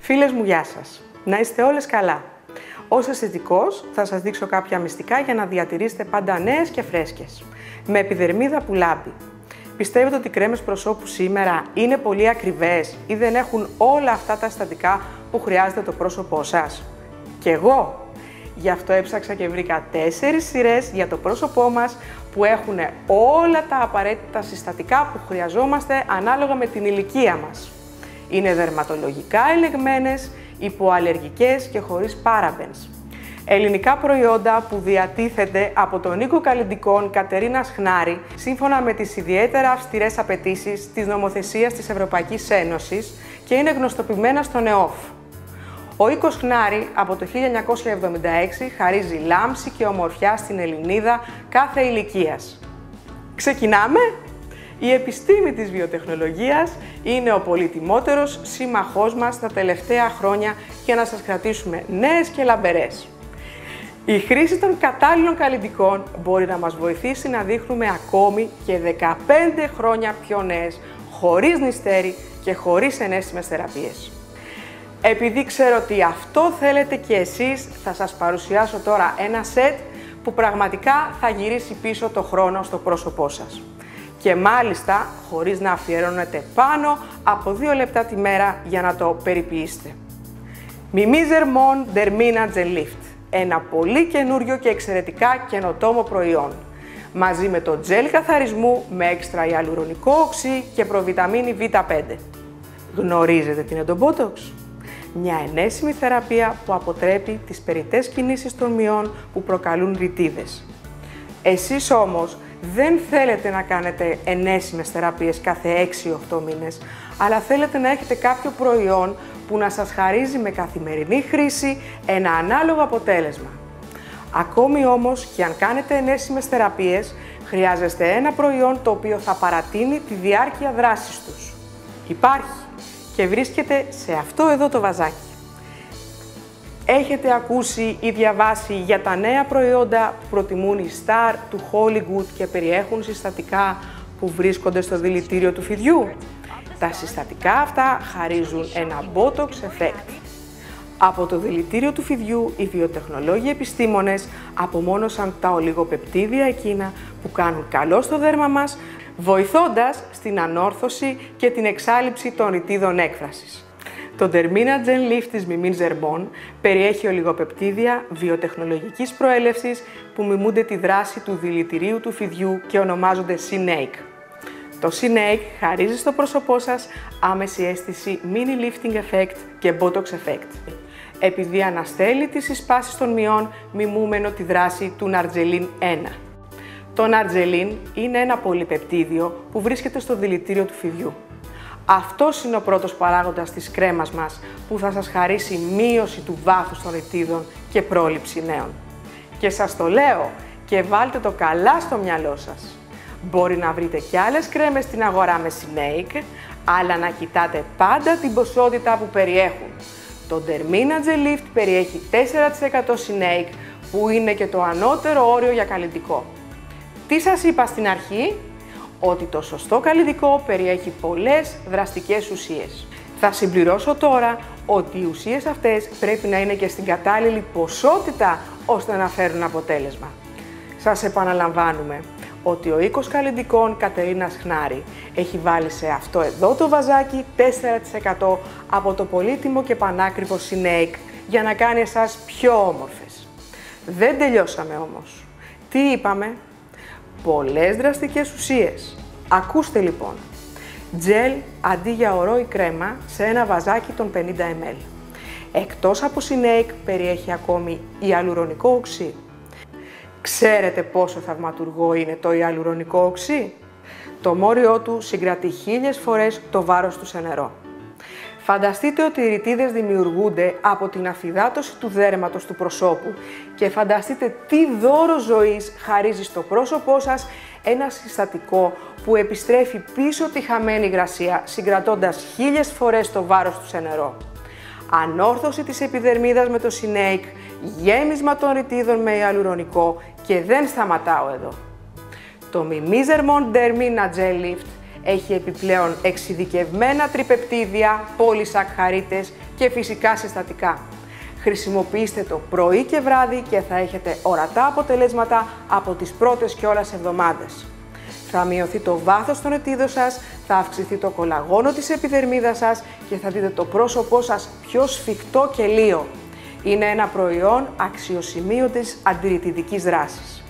Φίλες μου, γεια σας. Να είστε όλες καλά. Ως αισθητικός θα σας δείξω κάποια μυστικά για να διατηρήσετε πάντα νέες και φρέσκες. Με επιδερμίδα που λάμπει. Πιστεύετε ότι οι κρέμες προσώπου σήμερα είναι πολύ ακριβές ή δεν έχουν όλα αυτά τα συστατικά που χρειάζεται το πρόσωπό σας? Κι εγώ. Γι' αυτό έψαξα και βρήκα 4 σειρές για το πρόσωπό μας που έχουν όλα τα απαραίτητα συστατικά που χρειαζόμαστε ανάλογα με την ηλικία μας. Είναι δερματολογικά ελεγμένες, υποαλλεργικές και χωρίς παρაბενς. Ελληνικά προϊόντα που διατίθεται από τον οίκο καλλυντικών Κατερίνας Χνάρη σύμφωνα με τις ιδιαίτερα αυστηρές απαιτήσεις της νομοθεσίας της Ευρωπαϊκής Ένωσης και είναι γνωστοποιημένα στον ΕΟΦ. Ο οίκος Χνάρη από το 1976 χαρίζει λάμψη και ομορφιά στην Ελληνίδα κάθε ηλικίας. Ξεκινάμε! Η επιστήμη της βιοτεχνολογίας είναι ο πολυτιμότερος σύμμαχός μας τα τελευταία χρόνια για να σας κρατήσουμε νέες και λαμπερές. Η χρήση των κατάλληλων καλλυντικών μπορεί να μας βοηθήσει να δείχνουμε ακόμη και 15 χρόνια πιο νέες, χωρίς νηστέρι και χωρίς εναίσθημες θεραπείες. Επειδή ξέρω ότι αυτό θέλετε και εσείς, θα σας παρουσιάσω τώρα ένα σετ που πραγματικά θα γυρίσει πίσω το χρόνο στο πρόσωπό σας. Και μάλιστα χωρίς να αφιερώνετε πάνω από 2 λεπτά τη μέρα για να το περιποιήσετε. Mimi Zermon Dermina Gel Lift. Ένα πολύ καινούριο και εξαιρετικά καινοτόμο προϊόν. Μαζί με το τζέλ καθαρισμού με έξτρα ιαλουρονικό οξύ και προβιταμίνη Β5. Γνωρίζετε τι είναι το Botox? Μια ενέσιμη θεραπεία που αποτρέπει τις περιττές κινήσεις των μυών που προκαλούν ρητίδες. Εσείς όμως δεν θέλετε να κάνετε ενέσιμες θεραπείες κάθε 6-8 μήνες, αλλά θέλετε να έχετε κάποιο προϊόν που να σας χαρίζει με καθημερινή χρήση ένα ανάλογο αποτέλεσμα. Ακόμη όμως και αν κάνετε ενέσιμες θεραπείες, χρειάζεστε ένα προϊόν το οποίο θα παρατείνει τη διάρκεια δράσης τους. Υπάρχει και βρίσκεται σε αυτό εδώ το βαζάκι. Έχετε ακούσει ή διαβάσει για τα νέα προϊόντα που προτιμούν οι στάρ του Hollywood και περιέχουν συστατικά που βρίσκονται στο δηλητήριο του φυδιού? Τα συστατικά αυτά χαρίζουν ένα Botox effect. Από το δηλητήριο του φυδιού, οι βιοτεχνολόγοι επιστήμονες απομόνωσαν τα ολιγοπεπτίδια εκείνα που κάνουν καλό στο δέρμα μας, βοηθώντας στην ανόρθωση και την εξάλειψη των ρητίδων έκφρασης. Το Dermina Gel Lift της Mimi Zermon περιέχει ολιγοπεπτίδια βιοτεχνολογικής προέλευσης που μιμούνται τη δράση του δηλητηρίου του φυδιού και ονομάζονται Snake. Το Snake χαρίζει στο πρόσωπό σας άμεση αίσθηση mini lifting effect και Botox effect. Επειδή αναστέλει τις συσπάσεις των μυών μιμούμενο τη δράση του Nargelin 1. Το Nargelin είναι ένα πολυπεπτίδιο που βρίσκεται στο δηλητήριο του φυδιού. Αυτός είναι ο πρώτος παράγοντας της κρέμας μας που θα σας χαρίσει μείωση του βάθους των ρητίδων και πρόληψη νέων. Και σας το λέω και βάλτε το καλά στο μυαλό σας. Μπορεί να βρείτε και άλλες κρέμες στην αγορά με Snake, αλλά να κοιτάτε πάντα την ποσότητα που περιέχουν. Το Dermina Gel Lift περιέχει 4% Snake, που είναι και το ανώτερο όριο για καλλυντικό. Τι σας είπα στην αρχή? Ότι το σωστό καλλυντικό περιέχει πολλές δραστικές ουσίες. Θα συμπληρώσω τώρα ότι οι ουσίες αυτές πρέπει να είναι και στην κατάλληλη ποσότητα ώστε να φέρουν αποτέλεσμα. Σας επαναλαμβάνουμε ότι ο οίκος καλλυντικών Κατερίνας Χνάρη έχει βάλει σε αυτό εδώ το βαζάκι 4% από το πολύτιμο και πανάκριβο Snake για να κάνει εσάς πιο όμορφες. Δεν τελειώσαμε όμως. Τι είπαμε? Πολλές δραστικές ουσίες. Ακούστε λοιπόν. Τζελ αντί για ορό ή κρέμα σε ένα βαζάκι των 50 ml. Εκτός από Snake περιέχει ακόμη ιαλουρονικό οξύ. Ξέρετε πόσο θαυματουργό είναι το ιαλουρονικό οξύ? Το μόριό του συγκρατεί 1000 φορές το βάρος του σε νερό. Φανταστείτε ότι οι ρητίδες δημιουργούνται από την αφυδάτωση του δέρματος του προσώπου και φανταστείτε τι δώρο ζωής χαρίζει στο πρόσωπό σας ένα συστατικό που επιστρέφει πίσω τη χαμένη υγρασία συγκρατώντας 1000 φορές το βάρος του σε νερό. Ανόρθωση της επιδερμίδας με το Snake, γέμισμα των ρητίδων με ιαλουρονικό και δεν σταματάω εδώ. Το Mimi Zermon Dermina Gel Lift έχει επιπλέον εξειδικευμένα τριπεπτίδια, πολυσακχαρίτες και φυσικά συστατικά. Χρησιμοποιήστε το πρωί και βράδυ και θα έχετε ορατά αποτελέσματα από τις πρώτες κιόλας εβδομάδες. Θα μειωθεί το βάθος των αιτίδων σας, θα αυξηθεί το κολαγόνο της επιδερμίδας σας και θα δείτε το πρόσωπό σας πιο σφιχτό και λίο. Είναι ένα προϊόν αξιοσημείωτης αντιρρητιδικής δράσης.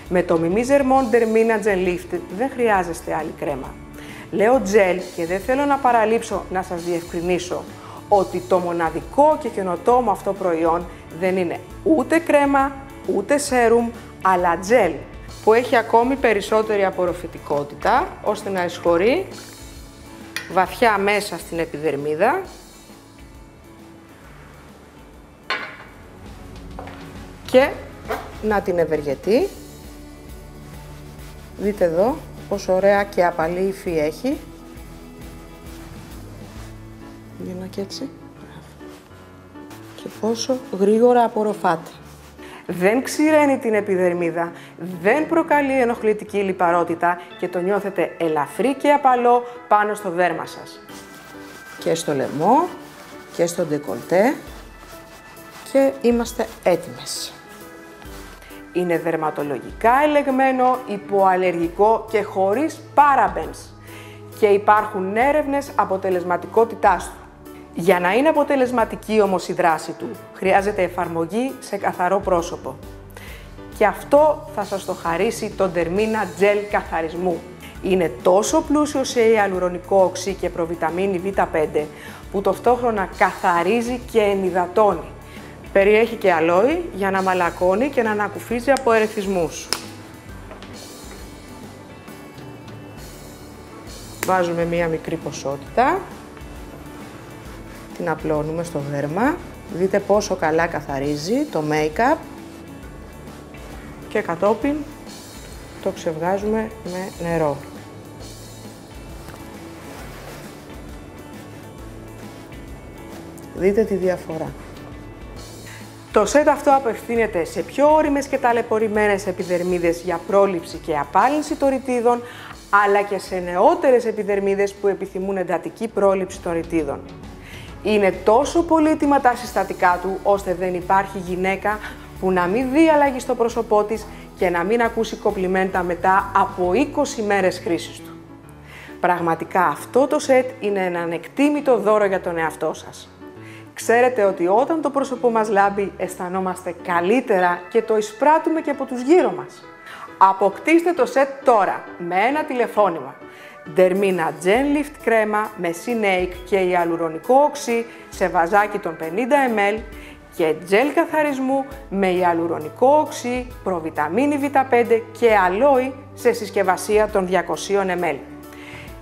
Με το Mimi Zermon Dermina Gel Lift δεν χρειάζεστε άλλη κρέμα. Λέω gel και δεν θέλω να παραλείψω να σας διευκρινίσω ότι το μοναδικό και καινοτόμο αυτό προϊόν δεν είναι ούτε κρέμα, ούτε σέρουμ, αλλά gel, που έχει ακόμη περισσότερη απορροφητικότητα, ώστε να εισχωρεί βαθιά μέσα στην επιδερμίδα και να την ευεργετεί. Δείτε εδώ πόσο ωραία και απαλή υφή έχει. Γίνα και έτσι. Και πόσο γρήγορα απορροφάται. Δεν ξηραίνει την επιδερμίδα, δεν προκαλεί ενοχλητική λιπαρότητα και το νιώθετε ελαφρύ και απαλό πάνω στο δέρμα σας. Και στο λαιμό και στο ντεκολτέ και είμαστε έτοιμες. Είναι δερματολογικά ελεγμένο, υποαλλεργικό και χωρίς parabens και υπάρχουν έρευνες αποτελεσματικότητάς του. Για να είναι αποτελεσματική όμως η δράση του, χρειάζεται εφαρμογή σε καθαρό πρόσωπο. Και αυτό θα σας το χαρίσει το Dermina Gel καθαρισμού. Είναι τόσο πλούσιο σε ιαλουρονικό οξύ και προβιταμίνη Β5 που ταυτόχρονα καθαρίζει και ενυδατώνει. Περιέχει και αλόι για να μαλακώνει και να ανακουφίζει από ερεθισμούς. Βάζουμε μία μικρή ποσότητα. Την απλώνουμε στο δέρμα. Δείτε πόσο καλά καθαρίζει το make-up. Και κατόπιν το ξεβγάζουμε με νερό. Δείτε τη διαφορά. Το σετ αυτό απευθύνεται σε πιο ώριμες και ταλαιπωρημένες επιδερμίδες για πρόληψη και απάλυνση των ρητίδων, αλλά και σε νεότερες επιδερμίδες που επιθυμούν εντατική πρόληψη των ρητίδων. Είναι τόσο πολύτιμα τα συστατικά του, ώστε δεν υπάρχει γυναίκα που να μην δει αλλαγή στο πρόσωπό της και να μην ακούσει κομπλιμέντα μετά από 20 μέρες χρήσης του. Πραγματικά αυτό το σετ είναι ένα ανεκτήμητο δώρο για τον εαυτό σας. Ξέρετε ότι όταν το πρόσωπό μας λάμπει, αισθανόμαστε καλύτερα και το εισπράττουμε και από τους γύρω μας. Αποκτήστε το σετ τώρα με ένα τηλεφώνημα. Dermina Gel Lift κρέμα με Synake και ιαλουρονικό οξύ σε βαζάκι των 50 ml και gel καθαρισμού με ιαλουρονικό οξύ, προβιταμίνη Β5 και αλόι σε συσκευασία των 200 ml.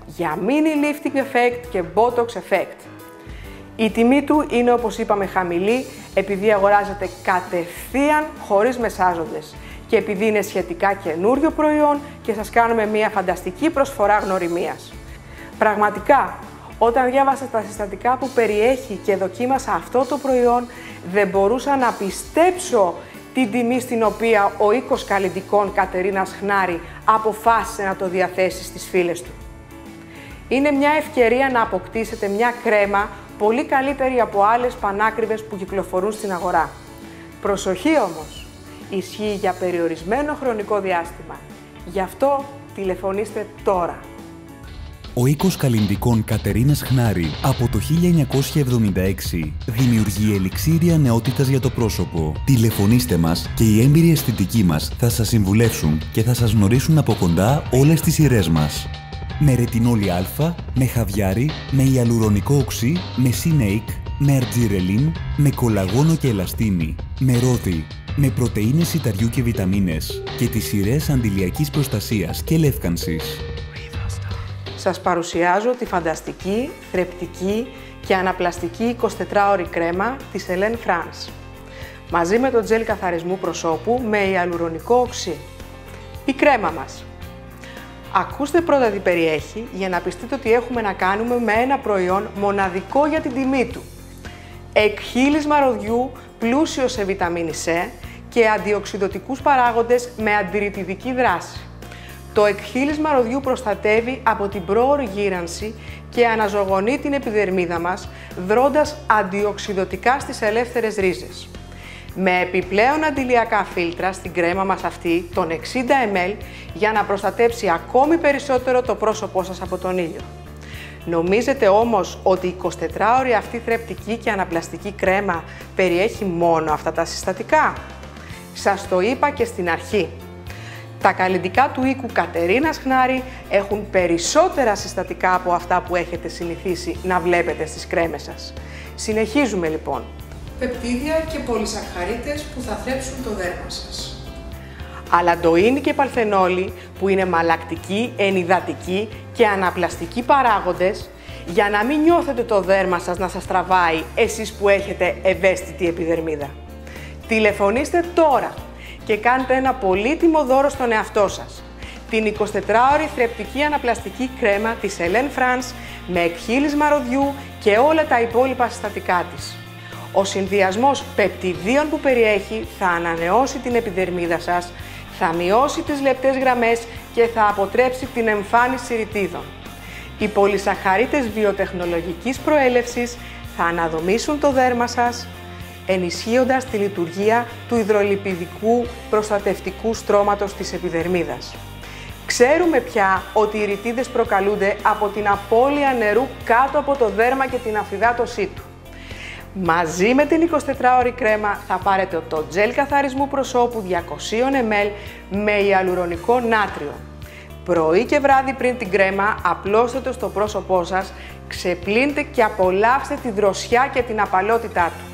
Για mini lifting effect και botox effect. Η τιμή του είναι, όπως είπαμε, χαμηλή επειδή αγοράζεται κατευθείαν χωρίς μεσάζοντες και επειδή είναι σχετικά καινούριο προϊόν και σας κάνουμε μια φανταστική προσφορά γνωριμίας. Πραγματικά, όταν διάβασα τα συστατικά που περιέχει και δοκίμασα αυτό το προϊόν, δεν μπορούσα να πιστέψω την τιμή στην οποία ο οίκος καλλιτικών Κατερίνας Χνάρη αποφάσισε να το διαθέσει στις φίλες του. Είναι μια ευκαιρία να αποκτήσετε μια κρέμα πολύ καλύτερη από άλλες πανάκριβες που κυκλοφορούν στην αγορά. Προσοχή όμως! Ισχύει για περιορισμένο χρονικό διάστημα. Γι' αυτό τηλεφωνήστε τώρα. Ο οίκος καλλιτικών Κατερίνας Χνάρη από το 1976 δημιουργεί ελιξήρια νεότητας για το πρόσωπο. Τηλεφωνήστε μας και οι έμπειροι αισθητικοί μας θα σας συμβουλεύσουν και θα σας γνωρίσουν από κοντά όλες τις σειρές μας. Με ρετινόλι α, με χαβιάρι, με ιαλουρονικό οξύ, με Synake, με Argireline, με κολαγόνο και ελαστίνη, με ρόδι, με πρωτεΐνες σιταριού και βιταμίνες και τις σειρές αντιλιακής προστασίας και λεύκανσης. Σας παρουσιάζω τη φανταστική, θρεπτική και αναπλαστική 24ωρη κρέμα της Helene France. Μαζί με το τζέλ καθαρισμού προσώπου με ιαλουρονικό οξύ. Η κρέμα μας. Ακούστε πρώτα τι περιέχει για να πιστείτε ότι έχουμε να κάνουμε με ένα προϊόν μοναδικό για την τιμή του. Εκχύλισμα ροδιού πλούσιο σε βιταμίνη C και αντιοξυδοτικούς παράγοντες με αντιρρητιδική δράση. Το εκχύλισμα ροδιού προστατεύει από την πρόωρη γύρανση και αναζωογονεί την επιδερμίδα μας, δρώντας αντιοξυδωτικά στις ελεύθερες ρίζες. Με επιπλέον αντιλιακά φίλτρα στην κρέμα μας αυτή, των 60 ml, για να προστατέψει ακόμη περισσότερο το πρόσωπό σας από τον ήλιο. Νομίζετε όμως ότι η 24ωρη αυτή θρεπτική και αναπλαστική κρέμα περιέχει μόνο αυτά τα συστατικά? Σας το είπα και στην αρχή. Τα καλλυντικά του οίκου Κατερίνας Χνάρη έχουν περισσότερα συστατικά από αυτά που έχετε συνηθίσει να βλέπετε στις κρέμες σας. Συνεχίζουμε λοιπόν. Πεπτίδια και πολυσακχαρίτες που θα θρέψουν το δέρμα σας. Αλαντοΐνη και παλθενόλη που είναι μαλακτικοί, ενυδατικοί και αναπλαστικοί παράγοντες για να μην νιώθετε το δέρμα σας να σας τραβάει εσείς που έχετε ευαίσθητη επιδερμίδα. Τηλεφωνήστε τώρα και κάντε ένα πολύτιμο δώρο στον εαυτό σας. Την 24ωρη θρεπτική αναπλαστική κρέμα της Helene France με εκχύλισμα ροδιού και όλα τα υπόλοιπα συστατικά της. Ο συνδυασμός πεπτιδίων που περιέχει θα ανανεώσει την επιδερμίδα σας, θα μειώσει τις λεπτές γραμμές και θα αποτρέψει την εμφάνιση ρητίδων. Οι πολυσαχαρίτες βιοτεχνολογικής προέλευσης θα αναδομήσουν το δέρμα σας, ενισχύοντας τη λειτουργία του υδρολιπιδικού προστατευτικού στρώματος της επιδερμίδας. Ξέρουμε πια ότι οι ρητίδες προκαλούνται από την απώλεια νερού κάτω από το δέρμα και την αφυδάτωσή του. Μαζί με την 24ωρη κρέμα θα πάρετε το τζέλ καθαρισμού προσώπου 200 ml με ιαλουρονικό νάτριο. Πρωί και βράδυ πριν την κρέμα απλώστε το στο πρόσωπό σας, ξεπλύντε και απολαύστε τη δροσιά και την απαλότητά του.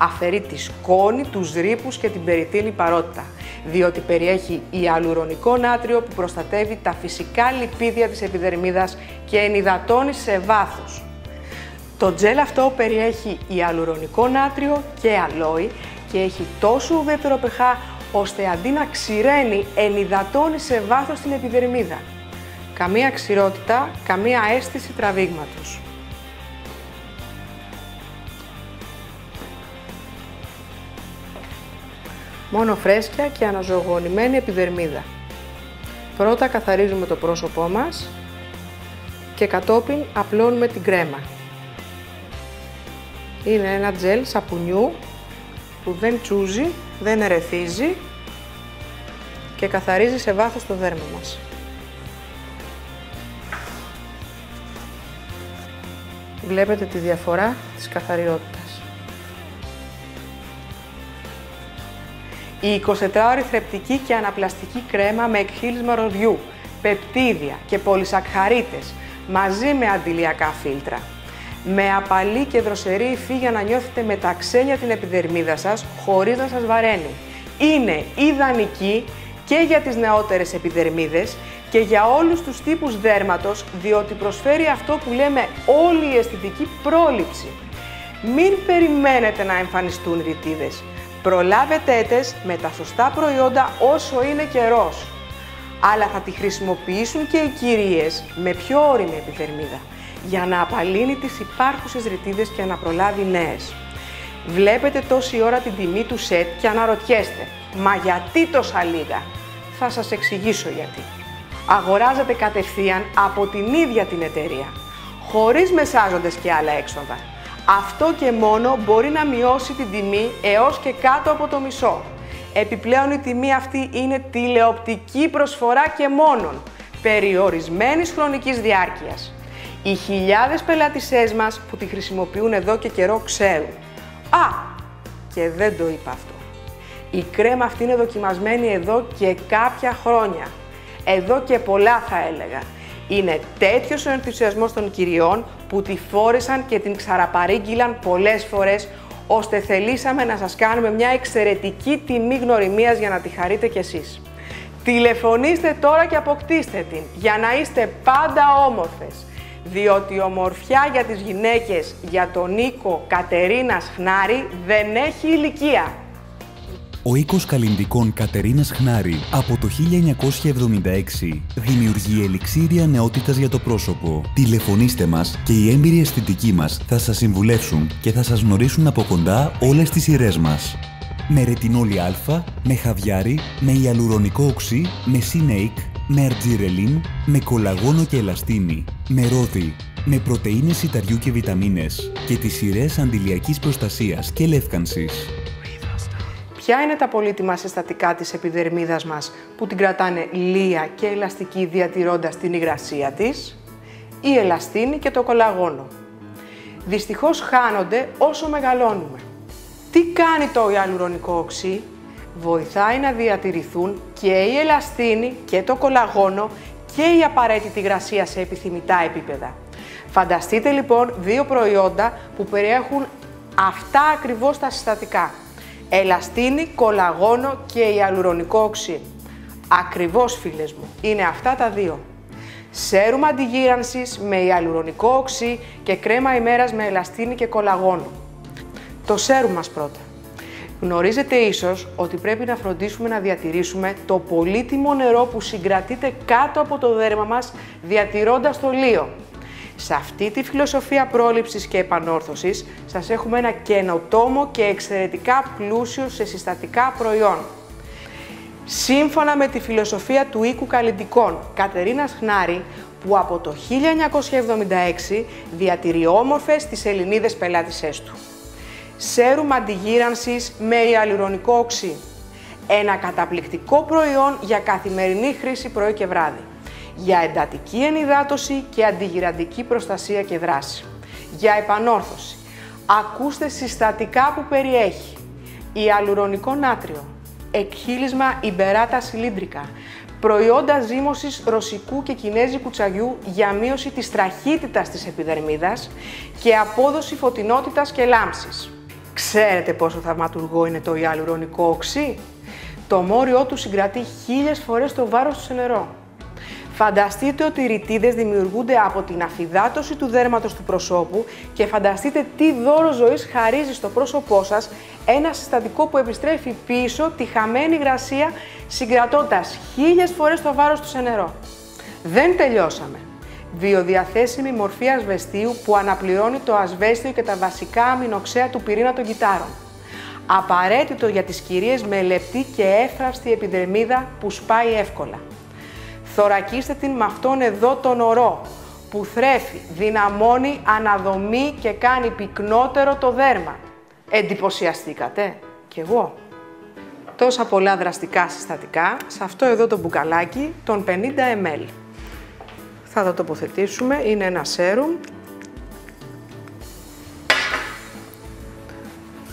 Αφαιρεί τη σκόνη, τους ρήπους και την περιττή λιπαρότητα, διότι περιέχει ιαλουρονικό νάτριο που προστατεύει τα φυσικά λιπίδια της επιδερμίδας και ενυδατώνει σε βάθος. Το τζέλ αυτό περιέχει ιαλουρονικό νάτριο και αλόι και έχει τόσο ουδέτερο pH ώστε αντί να ξηραίνει, ενυδατώνει σε βάθος την επιδερμίδα. Καμία ξηρότητα, καμία αίσθηση τραβήγματος. Μόνο φρέσκια και αναζωογονημένη επιδερμίδα. Πρώτα καθαρίζουμε το πρόσωπό μας και κατόπιν απλώνουμε την κρέμα. Είναι ένα τζέλ σαπουνιού που δεν τσούζει, δεν ερεθίζει και καθαρίζει σε βάθος το δέρμα μας. Βλέπετε τη διαφορά της καθαριότητας. Η 24ωρη θρεπτική και αναπλαστική κρέμα με εκχύλισμα ροδιού, πεπτίδια και πολυσακχαρίτες μαζί με αντιλιακά φίλτρα. Με απαλή και δροσερή υφή για να νιώθετε με τα ξένια την επιδερμίδα σας χωρίς να σας βαραίνει. Είναι ιδανική και για τις νεότερες επιδερμίδες και για όλους τους τύπους δέρματος, διότι προσφέρει αυτό που λέμε όλη η αισθητική πρόληψη. Μην περιμένετε να εμφανιστούν ρητίδες. Προλάβετε τες με τα σωστά προϊόντα όσο είναι καιρός. Αλλά θα τη χρησιμοποιήσουν και οι κυρίες με πιο ώριμη επιδερμίδα, για να απαλύνει τις υπάρχουσες ρητίδες και να προλάβει νέες. Βλέπετε τόση ώρα την τιμή του σετ και αναρωτιέστε, μα γιατί τόσα λίγα? Θα σας εξηγήσω γιατί. Αγοράζετε κατευθείαν από την ίδια την εταιρεία, χωρίς μεσάζοντες και άλλα έξοδα. Αυτό και μόνο μπορεί να μειώσει την τιμή έως και κάτω από το μισό. Επιπλέον η τιμή αυτή είναι τηλεοπτική προσφορά και μόνον, περιορισμένης χρονικής διάρκειας. Οι χιλιάδες πελάτησές μας που τη χρησιμοποιούν εδώ και καιρό ξέρουν. Και δεν το είπα αυτό. Η κρέμα αυτή είναι δοκιμασμένη εδώ και κάποια χρόνια. Εδώ και πολλά θα έλεγα. Είναι τέτοιος ο ενθουσιασμός των κυριών που τη φόρεσαν και την ξαραπαρήγγειλαν πολλές φορές, ώστε θελήσαμε να σας κάνουμε μια εξαιρετική τιμή γνωριμίας για να τη χαρείτε κι εσείς. Τηλεφωνήστε τώρα και αποκτήστε την, για να είστε πάντα όμορφες. Διότι η ομορφιά για τις γυναίκες, για τον οίκο Κατερίνας Χνάρη, δεν έχει ηλικία. Ο οίκος καλλυντικών Κατερίνας Χνάρη από το 1976 δημιουργεί ελιξίρια νεότητας για το πρόσωπο. Τηλεφωνήστε μας και οι έμπειροι αισθητικοί μας θα σας συμβουλεύσουν και θα σας γνωρίσουν από κοντά όλες τις σειρές μας. Με ρετινόλι α, με χαβιάρι, με ιαλουρονικό οξύ, με σινέικ, με αρτζιρελίν, με κολαγόνο και ελαστίνη, με ρόδι, με πρωτεΐνες σιταριού και βιταμίνες και τις σειρές αντιλιακής προστασίας και λεύκανσης. Ποια είναι τα πολύτιμα συστατικά της επιδερμίδας μας που την κρατάνε λία και ελαστική διατηρώντας την υγρασία της? Η ελαστίνη και το κολαγόνο. Δυστυχώς χάνονται όσο μεγαλώνουμε. Τι κάνει το ιαλουρονικό οξύ? Βοηθάει να διατηρηθούν και η ελαστίνη και το κολαγόνο και η απαραίτητη υγρασία σε επιθυμητά επίπεδα. Φανταστείτε λοιπόν δύο προϊόντα που περιέχουν αυτά ακριβώς τα συστατικά. Ελαστίνη, κολαγόνο και ιαλουρονικό οξύ. Ακριβώς, φίλες μου, είναι αυτά τα δύο. Σέρουμ αντιγύρανσης με ιαλουρονικό οξύ και κρέμα ημέρας με ελαστίνη και κολαγόνο. Το σέρουμ μας πρώτα. Γνωρίζετε ίσως ότι πρέπει να φροντίσουμε να διατηρήσουμε το πολύτιμο νερό που συγκρατείται κάτω από το δέρμα μας, διατηρώντας το λίο. Σε αυτή τη φιλοσοφία πρόληψης και επανόρθωσης σας έχουμε ένα καινοτόμο και εξαιρετικά πλούσιο σε συστατικά προϊόν. Σύμφωνα με τη φιλοσοφία του οίκου καλλυντικών Κατερίνας Χνάρη, που από το 1976 διατηρεί όμορφες τις Ελληνίδες πελάτησές του. Σέρουμ αντιγύρανσης με ιαλουρονικό οξύ. Ένα καταπληκτικό προϊόν για καθημερινή χρήση πρωί και βράδυ. Για εντατική ενυδάτωση και αντιγυραντική προστασία και δράση. Για επανόρθωση. Ακούστε συστατικά που περιέχει. Ιαλουρονικό νάτριο. Εκχύλισμα Ιμπεράτα σιλίντρικα. Προϊόντα ζύμωσης ρωσικού και κινέζικου τσαγιού για μείωση της τραχύτητας της επιδερμίδας και απόδοση φωτεινότητας και λάμψης. Ξέρετε πόσο θαυματουργό είναι το ιαλουρονικό οξύ? Το μόριό του συγκρατεί 1000 φορές το βάρος του σε νερό. Φανταστείτε ότι οι ρητίδες δημιουργούνται από την αφυδάτωση του δέρματος του προσώπου και φανταστείτε τι δώρο ζωής χαρίζει στο πρόσωπό σας ένα συστατικό που επιστρέφει πίσω τη χαμένη υγρασία συγκρατώντας 1000 φορές το βάρος του σε νερό. Δεν τελειώσαμε. Βιοδιαθέσιμη μορφή ασβεστίου που αναπληρώνει το ασβέστιο και τα βασικά αμινοξέα του πυρήνα των κυτάρων. Απαραίτητο για τις κυρίες με λεπτή και εύθραυστη επιδερμίδα που σπάει εύκολα. Θωρακίστε την με αυτόν εδώ τον ορό που θρέφει, δυναμώνει, αναδομεί και κάνει πυκνότερο το δέρμα. Εντυπωσιαστήκατε? Κι εγώ. Τόσα πολλά δραστικά συστατικά σε αυτό εδώ το μπουκαλάκι των 50 ml. Θα το τοποθετήσουμε, είναι ένα σέρουμ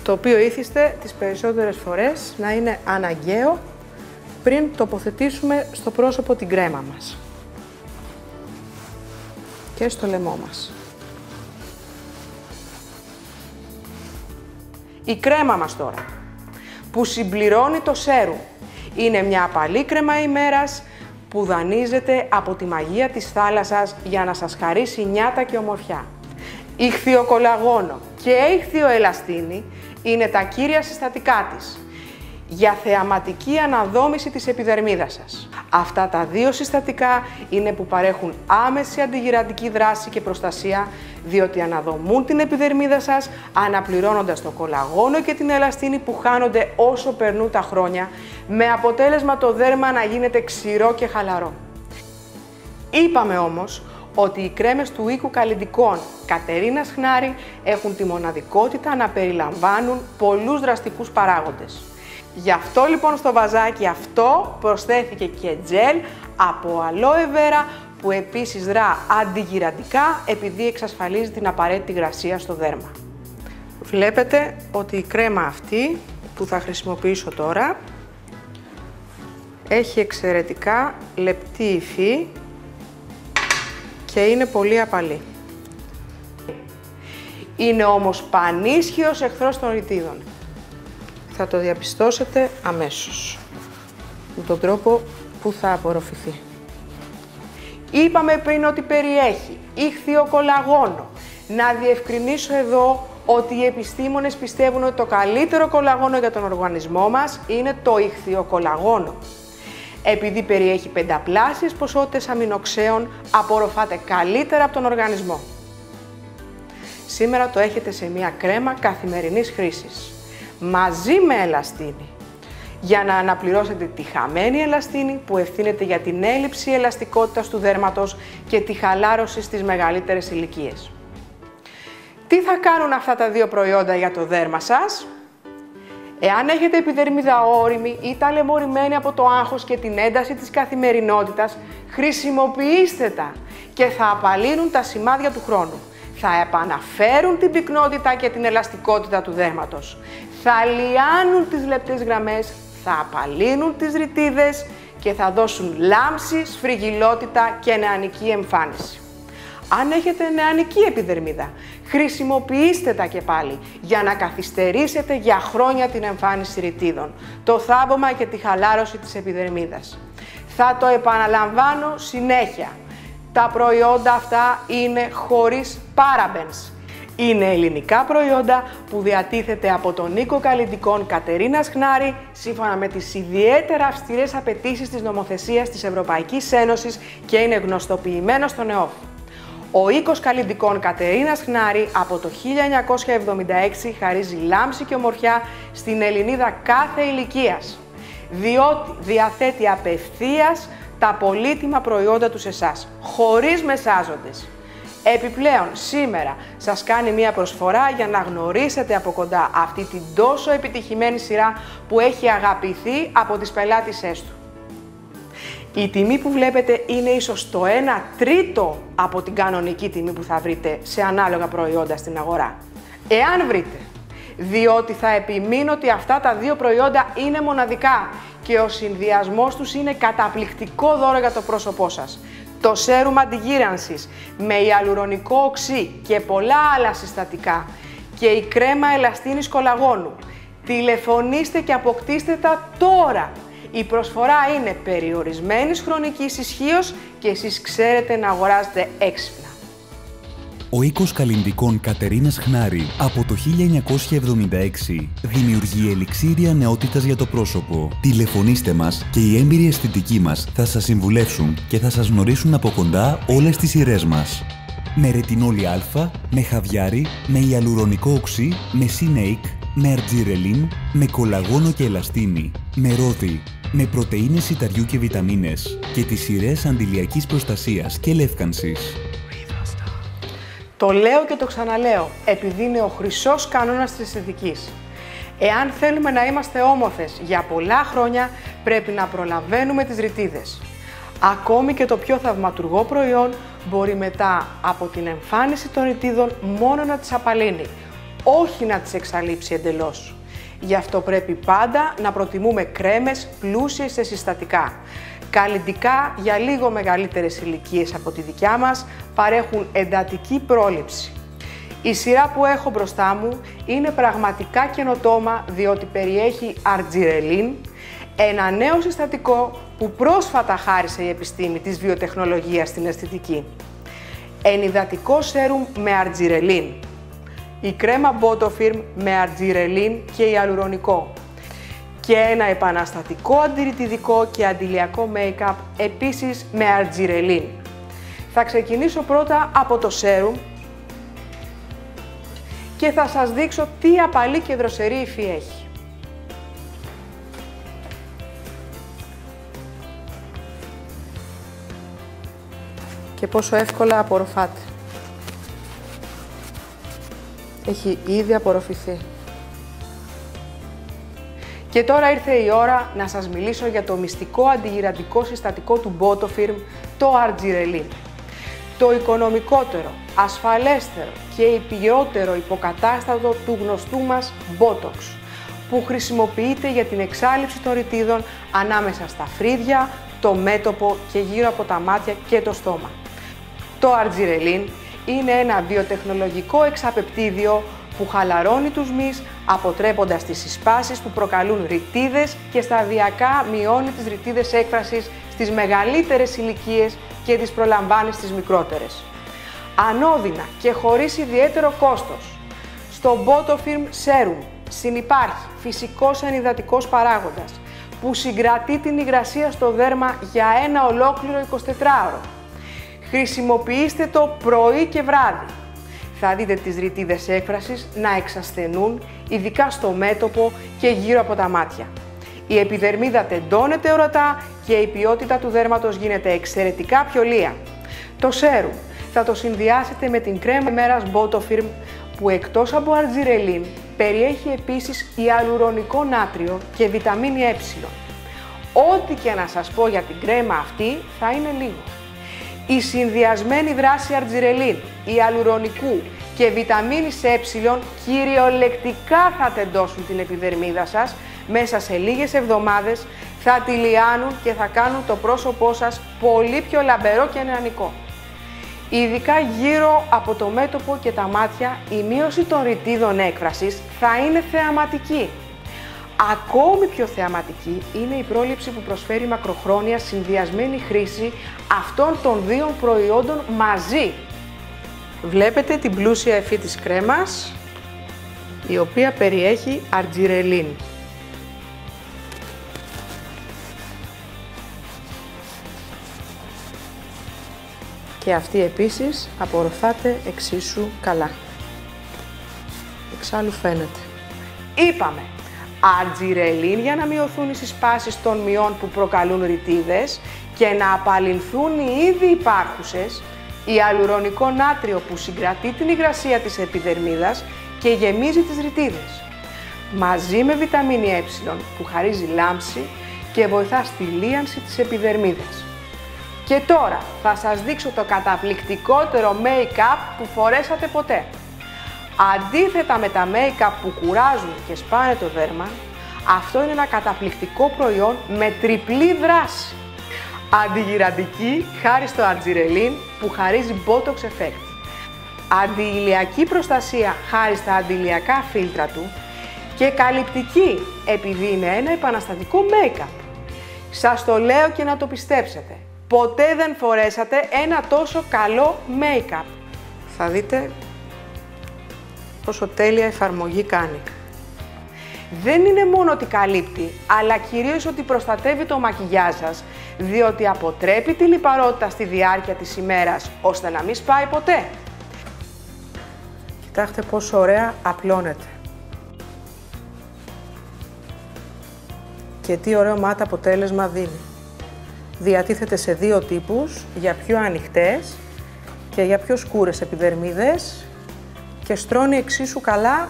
το οποίο ήθιστε τις περισσότερες φορές να είναι αναγκαίο πριν τοποθετήσουμε στο πρόσωπο την κρέμα μας και στο λαιμό μας. Η κρέμα μας τώρα, που συμπληρώνει το σέρουμ, είναι μια απαλή κρέμα ημέρας που δανείζεται από τη μαγεία της θάλασσας για να σας χαρίσει νιάτα και ομορφιά. Ιχθυοκολαγόνο και ιχθυοελαστίνη είναι τα κύρια συστατικά της για θεαματική αναδόμηση της επιδερμίδας σας. Αυτά τα δύο συστατικά είναι που παρέχουν άμεση αντιγυραντική δράση και προστασία, διότι αναδομούν την επιδερμίδα σας, αναπληρώνοντας το κολαγόνο και την ελαστίνη που χάνονται όσο περνούν τα χρόνια, με αποτέλεσμα το δέρμα να γίνεται ξηρό και χαλαρό. Είπαμε όμως ότι οι κρέμες του οίκου καλλυντικών Κατερίνας Χνάρη έχουν τη μοναδικότητα να περιλαμβάνουν πολλούς δραστικούς παράγοντες. Γι' αυτό λοιπόν στο βαζάκι αυτό προσθέθηκε και τζέλ από αλόε βέρα που επίσης δρά αντιγυραντικά επειδή εξασφαλίζει την απαραίτητη υγρασία στο δέρμα. Βλέπετε ότι η κρέμα αυτή που θα χρησιμοποιήσω τώρα έχει εξαιρετικά λεπτή υφή και είναι πολύ απαλή. Είναι όμως πανίσχυος εχθρός των ρητίδων. Θα το διαπιστώσετε αμέσως με τον τρόπο που θα απορροφηθεί. Είπαμε πριν ότι περιέχει ιχθυοκολαγόνο. Να διευκρινίσω εδώ ότι οι επιστήμονες πιστεύουν ότι το καλύτερο κολαγόνο για τον οργανισμό μας είναι το ιχθυοκολαγόνο. Επειδή περιέχει πενταπλάσιες ποσότητες αμινοξέων, απορροφάται καλύτερα από τον οργανισμό. Σήμερα το έχετε σε μια κρέμα καθημερινής χρήσης, μαζί με ελαστίνη. για να αναπληρώσετε τη χαμένη ελαστίνη που ευθύνεται για την έλλειψη ελαστικότητας του δέρματος και τη χαλάρωση στις μεγαλύτερες ηλικίες. Τι θα κάνουν αυτά τα δύο προϊόντα για το δέρμα σας? Εάν έχετε επιδερμίδα ώριμη ή ταλαιπωρημένη από το άγχος και την ένταση της καθημερινότητας, χρησιμοποιήστε τα και θα απαλύνουν τα σημάδια του χρόνου. Θα επαναφέρουν την πυκνότητα και την ελαστικότητα του δέρματος. Θα λιάνουν τις λεπτές γραμμές, θα απαλύνουν τις ρητίδες και θα δώσουν λάμψη, σφριγγυλότητα και νεανική εμφάνιση. Αν έχετε νεανική επιδερμίδα, χρησιμοποιήστε τα και πάλι για να καθυστερήσετε για χρόνια την εμφάνιση ρητίδων, το θάμπομα και τη χαλάρωση της επιδερμίδας. Θα το επαναλαμβάνω συνέχεια. Τα προϊόντα αυτά είναι χωρίς parabens. Είναι ελληνικά προϊόντα που διατίθεται από τον οίκο καλλιτικών Κατερίνας Χνάρη σύμφωνα με τις ιδιαίτερα αυστηρές απαιτήσεις της νομοθεσίας της Ευρωπαϊκής Ένωσης και είναι γνωστοποιημένο στον ΕΟΦ. Ο οίκος καλλιτικών Κατερίνας Χνάρη από το 1976 χαρίζει λάμψη και ομορφιά στην Ελληνίδα κάθε ηλικίας, διότι διαθέτει απευθείας τα πολύτιμα προϊόντα του σε εσάς, χωρίς μεσάζοντες. Επιπλέον, σήμερα σας κάνει μία προσφορά για να γνωρίσετε από κοντά αυτή την τόσο επιτυχημένη σειρά που έχει αγαπηθεί από τις πελάτησές του. Η τιμή που βλέπετε είναι ίσως το 1/3 από την κανονική τιμή που θα βρείτε σε ανάλογα προϊόντα στην αγορά. Εάν βρείτε, διότι θα επιμείνω ότι αυτά τα δύο προϊόντα είναι μοναδικά και ο συνδυασμός τους είναι καταπληκτικό δώρο για το πρόσωπό σας. Το σέρουμ αντιγύρανσης με ιαλουρονικό οξύ και πολλά άλλα συστατικά και η κρέμα ελαστίνης κολαγόνου. Τηλεφωνήστε και αποκτήστε τα τώρα. Η προσφορά είναι περιορισμένης χρονικής ισχύως και εσείς ξέρετε να αγοράζετε έξυπνα. Ο οίκος καλλιτικών Κατερίνας Χνάρη από το 1976 δημιουργεί ελιξίρια νεότητας για το πρόσωπο. Τηλεφωνήστε μας και οι έμπειροι αισθητικοί μας θα σας συμβουλεύσουν και θα σας γνωρίσουν από κοντά όλες τις σειρές μας. Με ρετινόλι α, με χαβιάρι, με ιαλουρονικό οξύ, με σινέικ, με αρτζιρελίν, με κολαγόνο και ελαστίνη, με ρόδι, με πρωτεΐνες σιταριού και βιταμίνες και τις σειρές αντιλιακής προστασίας και λεύκανσης. Το λέω και το ξαναλέω, επειδή είναι ο χρυσός κανόνας της αισθητικής. Εάν θέλουμε να είμαστε όμορφες για πολλά χρόνια, πρέπει να προλαβαίνουμε τις ρητίδες. Ακόμη και το πιο θαυματουργό προϊόν μπορεί μετά από την εμφάνιση των ρητίδων μόνο να τις απαλύνει, όχι να τις εξαλείψει εντελώς. Γι' αυτό πρέπει πάντα να προτιμούμε κρέμες πλούσιες σε συστατικά. Καλλιτικά για λίγο μεγαλύτερες ηλικίες από τη δικιά μας παρέχουν εντατική πρόληψη. Η σειρά που έχω μπροστά μου είναι πραγματικά καινοτόμα διότι περιέχει αρτζιρελίν, ένα νέο συστατικό που πρόσφατα χάρισε η επιστήμη της βιοτεχνολογίας στην αισθητική. Ενυδατικό σέρουμ με αρτζιρελίν. Η κρέμα Botofirm με αρτζιρελίν και ιαλουρονικό. Και ένα επαναστατικό αντιρρητιδικό και αντιλιακό make-up επίσης με αρτζιρελίν. Θα ξεκινήσω πρώτα από το σέρουμ και θα σας δείξω τι απαλή και δροσερή υφή έχει. Και πόσο εύκολα απορροφάται. Έχει ήδη απορροφηθεί. Και τώρα ήρθε η ώρα να σας μιλήσω για το μυστικό αντιγυραντικό συστατικό του Botofirm, το αρτζιρελίν. Το οικονομικότερο, ασφαλέστερο και υπιότερο υποκατάστατο του γνωστού μας Botox, που χρησιμοποιείται για την εξάλειψη των ρητίδων ανάμεσα στα φρύδια, το μέτωπο και γύρω από τα μάτια και το στόμα. Το αρτζιρελίν είναι ένα βιοτεχνολογικό εξαπεπτίδιο που χαλαρώνει τους μυς, αποτρέποντας τις συσπάσεις που προκαλούν ρητίδες και σταδιακά μειώνει τις ρητίδες έκφρασης στις μεγαλύτερες ηλικίες και τις προλαμβάνει στις μικρότερες. Ανώδυνα και χωρίς ιδιαίτερο κόστος. Στο Botofirm Serum συνυπάρχει φυσικός ενυδατικός παράγοντας που συγκρατεί την υγρασία στο δέρμα για ένα ολόκληρο 24ωρο. Χρησιμοποιήστε το πρωί και βράδυ. Θα δείτε τις ρητίδες έκφρασης να εξασθενούν, ειδικά στο μέτωπο και γύρω από τα μάτια. Η επιδερμίδα τεντώνεται ορατά και η ποιότητα του δέρματος γίνεται εξαιρετικά πιο λία. Το σέρουμ θα το συνδυάσετε με την κρέμα ημέρας Botofirm που εκτός από αρτζιρελίν περιέχει επίσης ιαλουρονικό νάτριο και βιταμίνη Ε. Ό,τι και να σας πω για την κρέμα αυτή θα είναι λίγο. Η συνδυασμένη δράση αρτζιρελίν, ιαλουρονικού και βιταμίνης Ε κυριολεκτικά θα τεντώσουν την επιδερμίδα σας μέσα σε λίγες εβδομάδες, θα τη λιάνουν και θα κάνουν το πρόσωπό σας πολύ πιο λαμπερό και νεανικό. Ειδικά γύρω από το μέτωπο και τα μάτια, η μείωση των ρητίδων έκφρασης θα είναι θεαματική. Ακόμη πιο θεαματική είναι η πρόληψη που προσφέρει μακροχρόνια συνδυασμένη χρήση αυτών των δύο προϊόντων μαζί. Βλέπετε την πλούσια υφή της κρέμας, η οποία περιέχει αρτζιρελίν. Και αυτή επίσης απορροφάται εξίσου καλά. Εξάλλου φαίνεται. Είπαμε, αρτζιρελίν για να μειωθούν οι συσπάσεις των μειών που προκαλούν ρητίδες και να απαλληλθούν οι ήδη υπάρχουσες, ιαλουρονικό νάτριο που συγκρατεί την υγρασία της επιδερμίδας και γεμίζει τις ρητίδες, μαζί με βιταμίνη Ε που χαρίζει λάμψη και βοηθά στη λίανση της επιδερμίδας. Και τώρα θα σας δείξω το καταπληκτικότερο make-up που φορέσατε ποτέ. Αντίθετα με τα make-up που κουράζουν και σπάνε το δέρμα, αυτό είναι ένα καταπληκτικό προϊόν με τριπλή δράση. Αντιγυραντική χάρη στο αρτζιρελίν που χαρίζει Botox Effect. Αντιηλιακή προστασία χάρη στα αντιηλιακά φίλτρα του και καλυπτική επειδή είναι ένα επαναστατικό make-up. Σας το λέω και να το πιστέψετε. Ποτέ δεν φορέσατε ένα τόσο καλό make-up. Θα δείτε πόσο τέλεια εφαρμογή κάνει. Δεν είναι μόνο ότι καλύπτει, αλλά κυρίως ότι προστατεύει το μακιγιάζ σας, διότι αποτρέπει τη λιπαρότητα στη διάρκεια της ημέρας, ώστε να μην σπάει ποτέ. Κοιτάξτε πόσο ωραία απλώνεται. Και τι ωραίο μάτα αποτέλεσμα δίνει. Διατίθεται σε δύο τύπους, για πιο ανοιχτές και για πιο σκούρες επιδερμίδες και στρώνει εξίσου καλά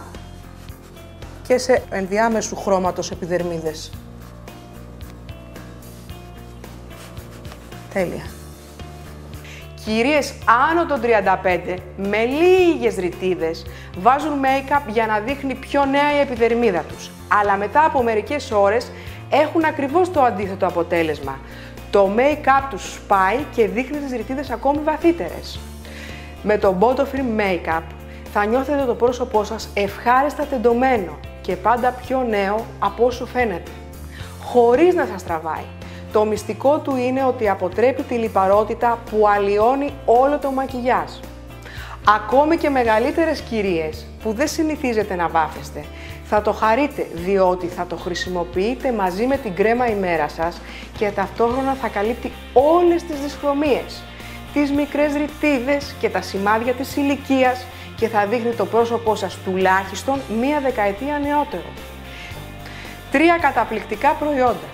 και σε ενδιάμεσου χρώματος επιδερμίδες. Τέλεια. Κυρίες άνω των 35 με λίγες ρητίδες βάζουν make-up για να δείχνει πιο νέα η επιδερμίδα τους, αλλά μετά από μερικές ώρες έχουν ακριβώς το αντίθετο αποτέλεσμα. Το make-up τους σπάει και δείχνει τις ρητίδες ακόμη βαθύτερες. Με το Botofirm make-up θα νιώθετε το πρόσωπό σας ευχάριστα τεντωμένο και πάντα πιο νέο από όσο φαίνεται, χωρίς να σας τραβάει. Το μυστικό του είναι ότι αποτρέπει τη λιπαρότητα που αλλοιώνει όλο το μακιγιάζ. Ακόμη και μεγαλύτερες κυρίες που δεν συνηθίζετε να βάφεστε, θα το χαρείτε διότι θα το χρησιμοποιείτε μαζί με την κρέμα ημέρα σας και ταυτόχρονα θα καλύπτει όλες τις δυσχρωμίες, τις μικρές ρητίδες και τα σημάδια της ηλικίας και θα δείχνει το πρόσωπό σας τουλάχιστον μία δεκαετία νεότερο. 3 καταπληκτικά προϊόντα.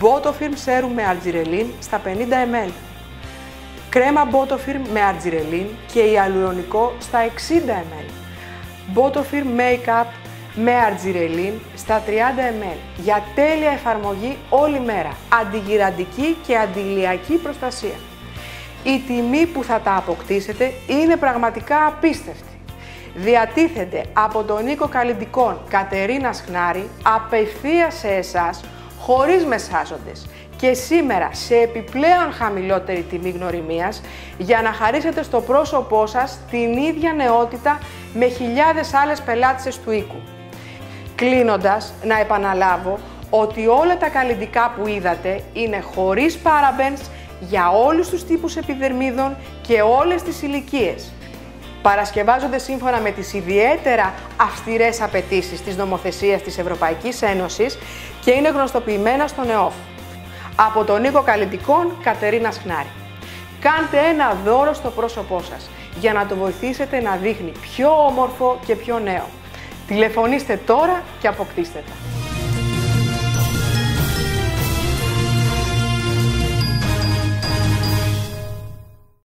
Botofirm Serum με αρτζιρελίν στα 50 ml. Κρέμα Botofirm με αρτζιρελίν και ιαλουρονικό στα 60 ml. Botofirm Makeup με αρτζιρελίν στα 30 ml. Για τέλεια εφαρμογή όλη μέρα. Αντιγυραντική και αντιηλιακή προστασία. Η τιμή που θα τα αποκτήσετε είναι πραγματικά απίστευτη. Διατίθεται από τον οίκο καλλυντικών Κατερίνας Χνάρη απευθείας σε εσάς, χωρίς μεσάζοντες και σήμερα σε επιπλέον χαμηλότερη τιμή γνωριμίας για να χαρίσετε στο πρόσωπό σας την ίδια νεότητα με χιλιάδες άλλες πελάτησες του οίκου. Κλείνοντας, να επαναλάβω ότι όλα τα καλλυντικά που είδατε είναι χωρίς parabens για όλους τους τύπους επιδερμίδων και όλες τις ηλικίες. Παρασκευάζονται σύμφωνα με τις ιδιαίτερα αυστηρές απαιτήσεις της νομοθεσίας της Ευρωπαϊκής Ένωσης και είναι γνωστοποιημένα στον ΕΟΦ. Από τον οίκο καλλυντικών Κατερίνας Χνάρη. Κάντε ένα δώρο στο πρόσωπό σας για να το βοηθήσετε να δείχνει πιο όμορφο και πιο νέο. Τηλεφωνήστε τώρα και αποκτήστε τα.